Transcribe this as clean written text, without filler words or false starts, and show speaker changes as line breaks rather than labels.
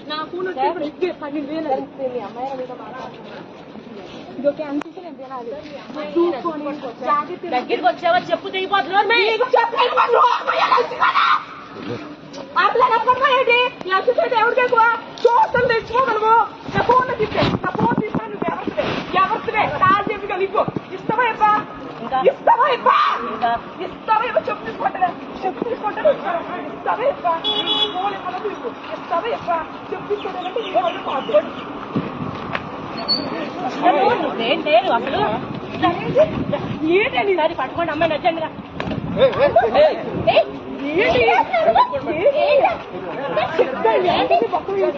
నా ఫోన్ వచ్చి 12,000 మీ అమ్మాయి మీద ఇదొక అనిపిస్తే నేను తినాలి దగ్గరికి వచ్చావా చెప్పు తెగిపోతున్నారు ఏంటి ఎవరికి ఎక్కువ చూస్తాను తెచ్చుకోగలవు నా ఫోన్ తిప్పే నా ఫోన్ తీసుకుని నువ్వు ఎవరిదే కాదు చెప్పి కలిపో ఇస్తావా ఇవ్వా ఇస్తావా ఇవ్వా ఇస్తావా ఇవ్వ చెప్పు తీసుకుంటారా చెప్పు తీసుకుంటారు ఇస్తావా ఇవ్వా ఫోన్ ఇవ్వదు ఇస్తావా ఇవ్వా చెప్పు తీసుకోవాలంటే ఈ వాళ్ళు మాట్లాడు లేదు అసలు ఏంటండి ఈసారి పట్టుకోండి అమ్మాయి నచ్చండి పట్టుకోండి